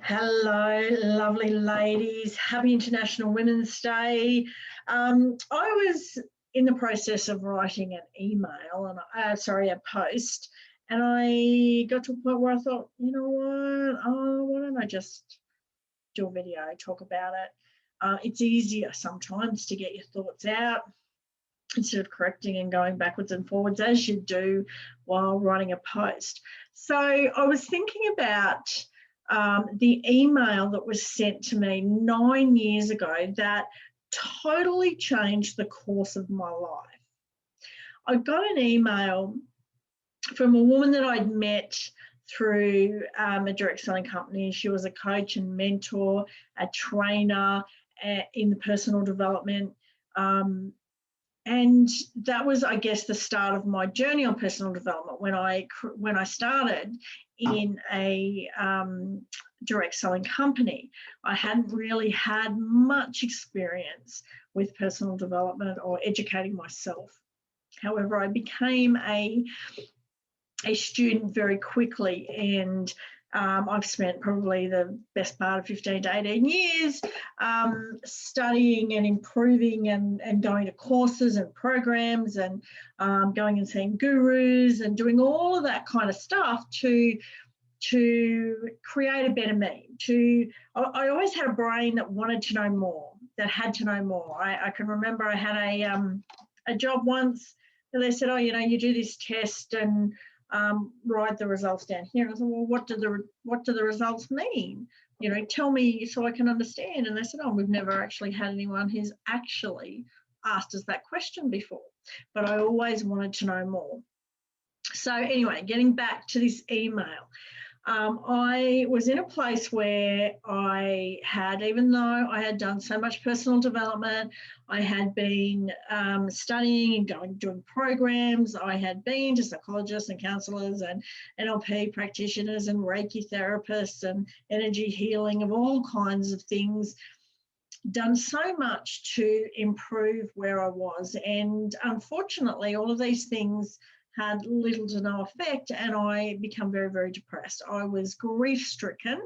Hello, lovely ladies. Happy International Women's Day. I was in the process of writing an email, and a post, and I got to a point where I thought, you know what? Oh, why don't I just do a video, talk about it? It's easier sometimes to get your thoughts out instead of correcting and going backwards and forwards as you do while writing a post. So I was thinking about the email that was sent to me 9 years ago that totally changed the course of my life. I got an email from a woman that I'd met through a direct selling company. She was a coach and mentor, a trainer in the personal development. And that was, I guess, the start of my journey on personal development when I started in a direct selling company. I hadn't really had much experience with personal development or educating myself. However, I became a student very quickly, and I've spent probably the best part of 15 to 18 years studying and improving and going to courses and programs and going and seeing gurus and doing all of that kind of stuff to create a better me. I always had a brain that wanted to know more, that had to know more. I can remember I had a job once and they said, oh, you do this test and write the results down here. And I said, well, what do the results mean? Tell me so I can understand. And they said, oh, we've never actually had anyone who's actually asked us that question before. But I always wanted to know more. So anyway, getting back to this email, I was in a place where I had, even though I had done so much personal development, I had been studying and doing programs, I had been to psychologists and counsellors and NLP practitioners and Reiki therapists and energy healing of all kinds of things, done so much to improve where I was. And unfortunately, all of these things had little to no effect, and I became very, very depressed. I was grief-stricken,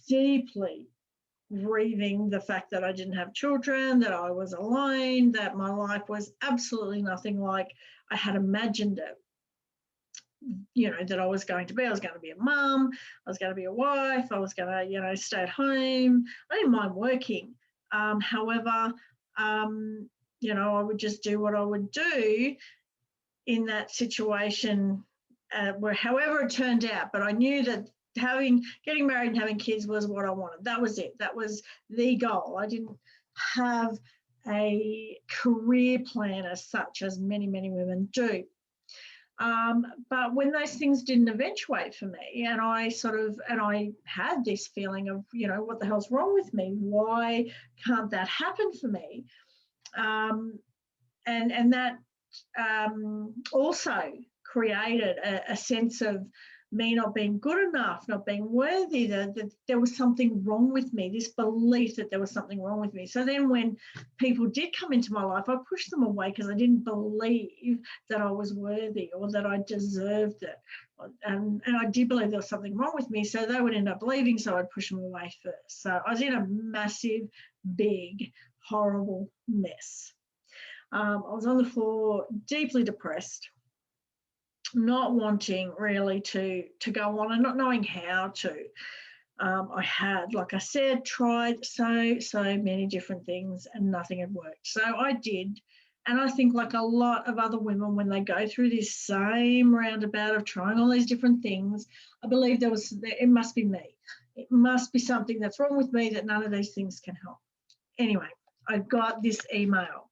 deeply grieving the fact that I didn't have children, that I was alone, that my life was absolutely nothing like I had imagined it. That I was going to be. I was going to be a mum, I was going to be a wife, I was going to, stay at home. I didn't mind working. However, I would just do what I would do in that situation, where however it turned out, but I knew that getting married and having kids was what I wanted. That was it. That was the goal. I didn't have a career plan as such, as many, many women do. But when those things didn't eventuate for me, and I had this feeling of, what the hell's wrong with me? Why can't that happen for me? And that also created a sense of me not being good enough, not being worthy, that there was something wrong with me, this belief that there was something wrong with me. So then when people did come into my life, I pushed them away because I didn't believe that I was worthy or that I deserved it. And I did believe there was something wrong with me, so they would end up leaving, so I'd push them away first. So I was in a massive, big, horrible mess. I was on the floor, deeply depressed, not wanting really to go on and not knowing how to. I had, like I said, tried so many different things and nothing had worked. So I did. And I think, like a lot of other women, when they go through this same roundabout of trying all these different things, I believe it must be me. It must be something that's wrong with me, that none of these things can help. Anyway, I got this email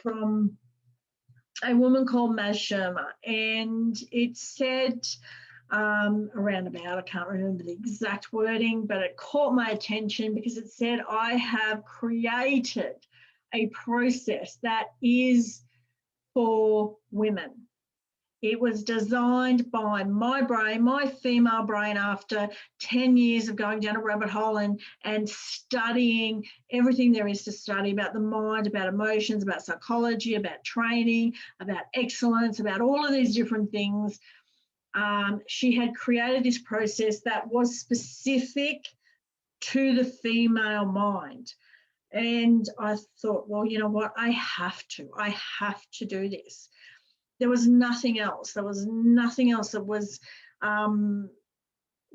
from a woman called Maz Shermer, and it said around about, I can't remember the exact wording, but it caught my attention because it said, I have created a process that is for women. It was designed by my brain, my female brain, after 10 years of going down a rabbit hole and studying everything there is to study about the mind, about emotions, about psychology, about training, about excellence, about all of these different things. She had created this process that was specific to the female mind. And I thought, well, you know what? I have to do this. There was nothing else. There was nothing else that was going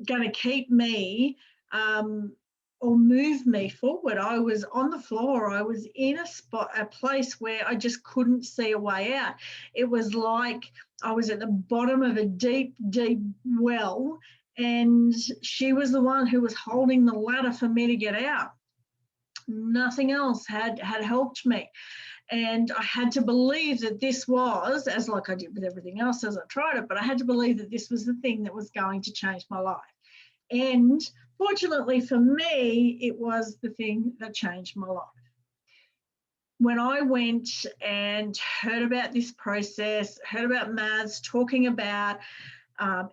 to keep me or move me forward. I was on the floor. I was in a place where I just couldn't see a way out. It was like I was at the bottom of a deep, deep well, and she was the one who was holding the ladder for me to get out. Nothing else had helped me. And I had to believe that this was, as like I did with everything else as I tried it, but I had to believe that this was the thing that was going to change my life. And fortunately for me, it was the thing that changed my life. When I went and heard about this process, heard about Maz talking about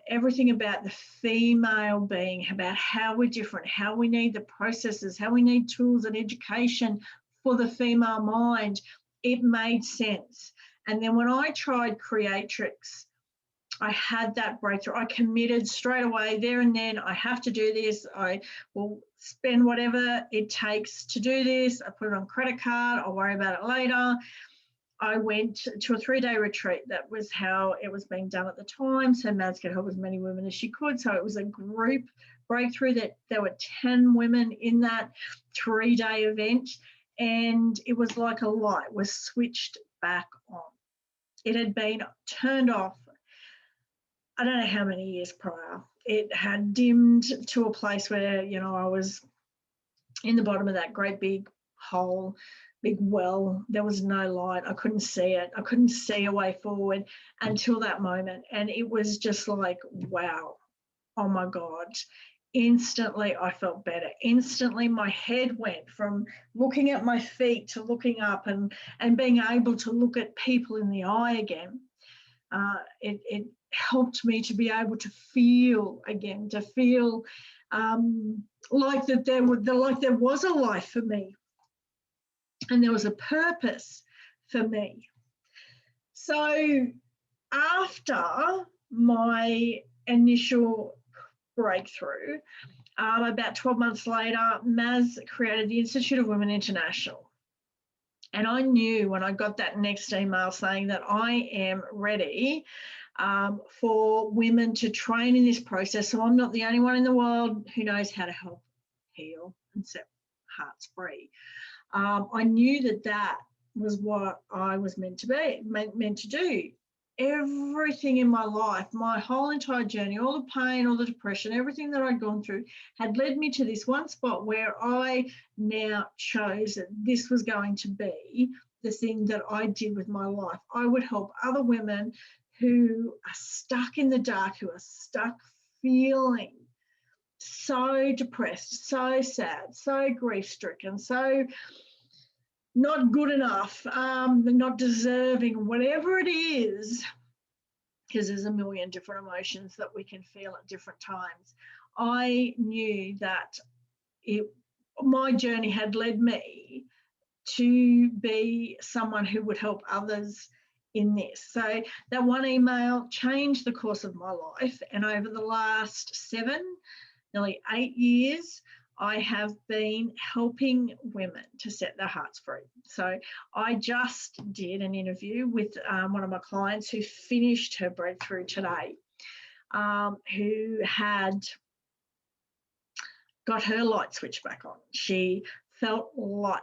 everything about the female being, about how we're different, how we need the processes, how we need tools and education for the female mind, it made sense. And then when I tried Creatrix, I had that breakthrough. I committed straight away there and then. I have to do this. I will spend whatever it takes to do this. I put it on credit card. I'll worry about it later. I went to a 3-day retreat. That was how it was being done at the time. So Maz could help as many women as she could. So it was a group breakthrough that there were 10 women in that 3-day event. And it was like a light was switched back on. It had been turned off, I don't know how many years prior. It had dimmed to a place where, you know, I was in the bottom of that great big hole, big well. There was no light. I couldn't see it. I couldn't see a way forward until that moment. And it was just like, wow, oh my God. Instantly, I felt better. Instantly, my head went from looking at my feet to looking up and being able to look at people in the eye again. It helped me to be able to feel again, to feel like that there was a life for me and there was a purpose for me. So after my initial breakthrough, about 12 months later, Maz created the Institute of Women International. And I knew when I got that next email saying that I am ready for women to train in this process. So I'm not the only one in the world who knows how to help heal and set hearts free. I knew that that was what I was meant to do. Everything in my life, my whole entire journey, all the pain, all the depression, everything that I'd gone through had led me to this one spot where I now chose that this was going to be the thing that I did with my life. I would help other women who are stuck in the dark, who are stuck feeling so depressed, so sad, so grief-stricken, so not good enough, not deserving, whatever it is, because there's a million different emotions that we can feel at different times. I knew that my journey had led me to be someone who would help others in this. So that one email changed the course of my life. And over the last 7, nearly 8 years, I have been helping women to set their hearts free. So I just did an interview with one of my clients who finished her breakthrough today, who had got her light switch back on. She felt light.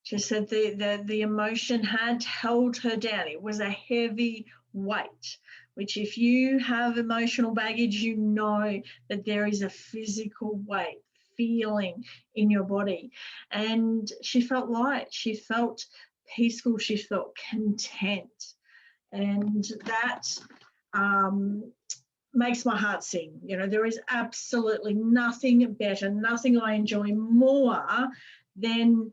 She said the emotion had held her down. It was a heavy weight, which if you have emotional baggage, you know that there is a physical weight feeling in your body. And she felt light. She felt peaceful. She felt content. And that makes my heart sing. You know, there is absolutely nothing better, nothing I enjoy more than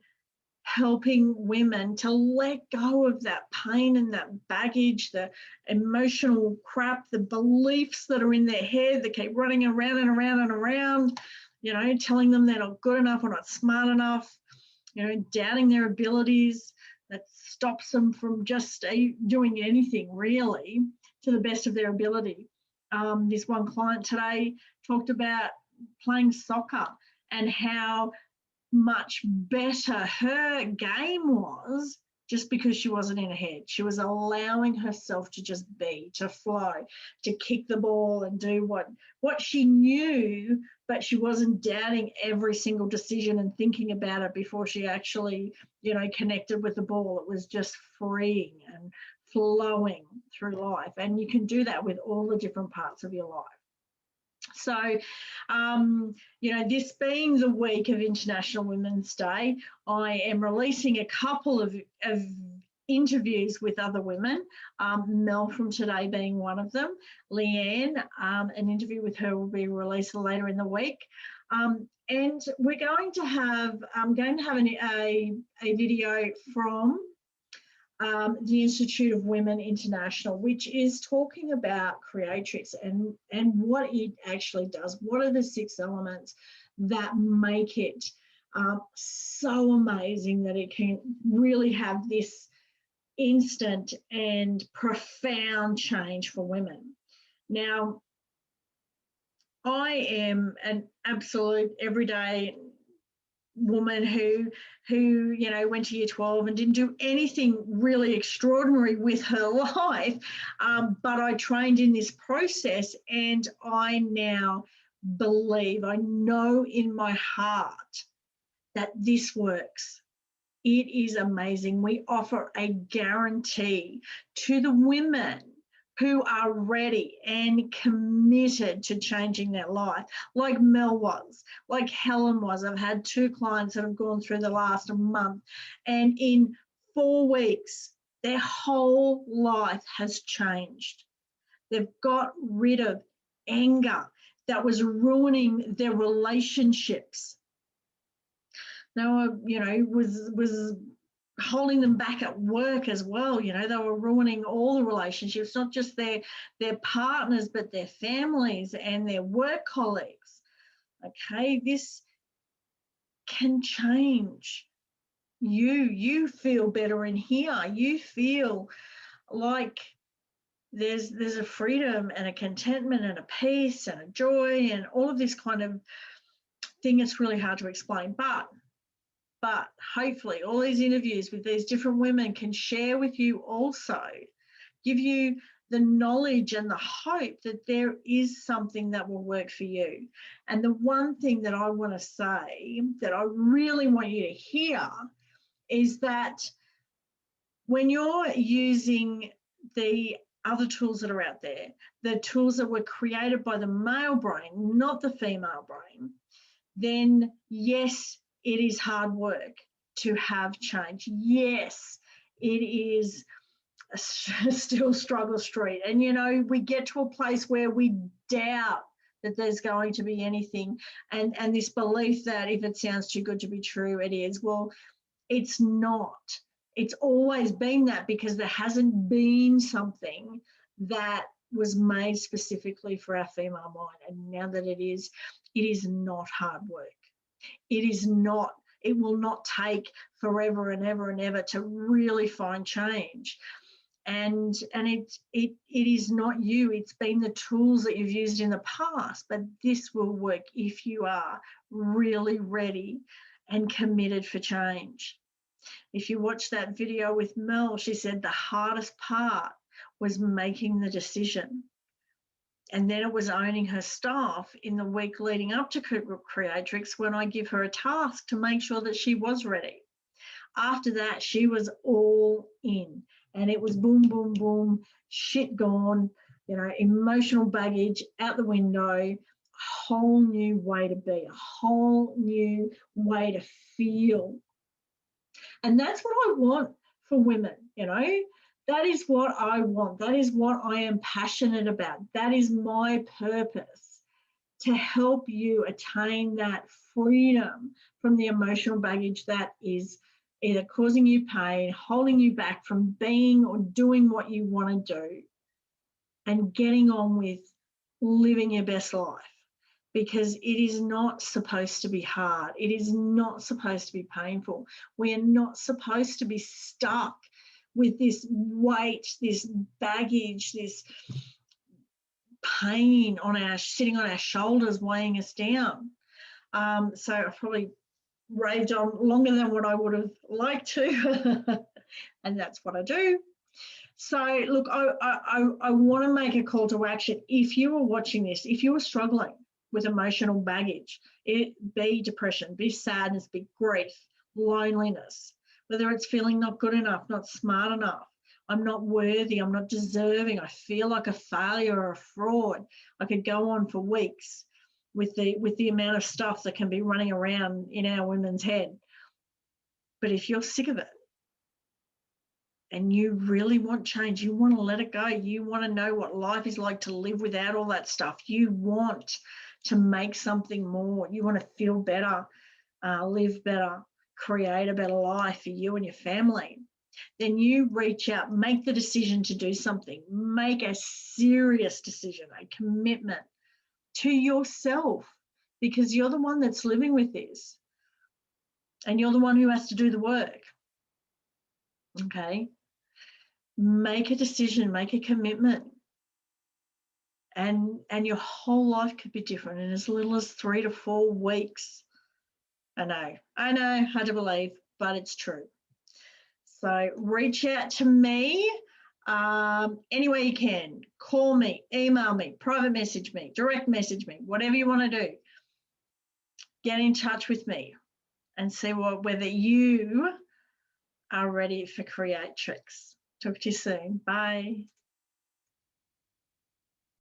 helping women to let go of that pain and that baggage, the emotional crap, the beliefs that are in their head that keep running around and around and around, you know, telling them they're not good enough or not smart enough, you know, doubting their abilities that stops them from just doing anything really to the best of their ability. this one client today talked about playing soccer and how much better her game was just because she wasn't in her head. She was allowing herself to just be, to flow, to kick the ball and do what she knew, but she wasn't doubting every single decision and thinking about it before she actually, connected with the ball. It was just freeing and flowing through life. And you can do that with all the different parts of your life. So, this being the week of International Women's Day, I am releasing a couple of interviews with other women, Mel from today being one of them, Leanne, an interview with her will be released later in the week. And we're going to have, I'm going to have a video from the Institute of Women International, which is talking about Creatrix and what it actually does. What are the 6 elements that make it so amazing that it can really have this instant and profound change for women? Now, I am an absolute everyday woman who went to year 12 and didn't do anything really extraordinary with her life, but I trained in this process, and I now believe, I know in my heart that this works. It is amazing. We offer a guarantee to the women who are ready and committed to changing their life, like Mel was, like Helen was. I've had 2 clients that have gone through the last month, and in 4 weeks, their whole life has changed. They've got rid of anger that was ruining their relationships. Now, was holding them back at work as well. They were ruining all the relationships, not just their partners, but their families and their work colleagues. Okay, this can change. You feel better in here. You feel like there's a freedom and a contentment and a peace and a joy and all of this kind of thing. It's really hard to explain, but hopefully all these interviews with these different women can share with you also, give you the knowledge and the hope that there is something that will work for you. And the one thing that I want to say that I really want you to hear is that when you're using the other tools that are out there, the tools that were created by the male brain, not the female brain, then yes, it is hard work to have change. Yes, it is still struggle street. And, we get to a place where we doubt that there's going to be anything. And this belief that if it sounds too good to be true, it is. Well, it's not. It's always been that, because there hasn't been something that was made specifically for our female mind. And now that it is not hard work. It is not, it will not take forever and ever and ever to really find change. And it is not you, it's been the tools that you've used in the past, but this will work if you are really ready and committed for change. If you watch that video with Mel, she said the hardest part was making the decision. And then it was owning her staff in the week leading up to Creatrix, when I give her a task to make sure that she was ready. After that, she was all in, and it was boom, boom, boom, shit gone, emotional baggage out the window, a whole new way to be, a whole new way to feel. And that's what I want for women, That is what I want. That is what I am passionate about. That is my purpose, to help you attain that freedom from the emotional baggage that is either causing you pain, holding you back from being or doing what you want to do, and getting on with living your best life. Because it is not supposed to be hard. It is not supposed to be painful. We are not supposed to be stuck with this weight, this baggage, this pain sitting on our shoulders, weighing us down. So I probably raved on longer than what I would have liked to, and that's what I do. So look, I want to make a call to action. If you are watching this, if you are struggling with emotional baggage, it be depression, be sadness, be grief, loneliness, whether it's feeling not good enough, not smart enough, I'm not worthy, I'm not deserving, I feel like a failure or a fraud. I could go on for weeks with the amount of stuff that can be running around in our women's head. But if you're sick of it and you really want change, you want to let it go, you want to know what life is like to live without all that stuff, you want to make something more, you want to feel better, live better, create a better life for you and your family, then you reach out, make the decision to do something, make a serious decision, a commitment to yourself, because you're the one that's living with this and you're the one who has to do the work. Okay? Make a decision, make a commitment, and your whole life could be different in as little as 3 to 4 weeks. I know, hard to believe, but it's true. So reach out to me any way you can. Call me, email me, private message me, direct message me, whatever you want to do. Get in touch with me and see whether you are ready for Creatrix. Talk to you soon. Bye.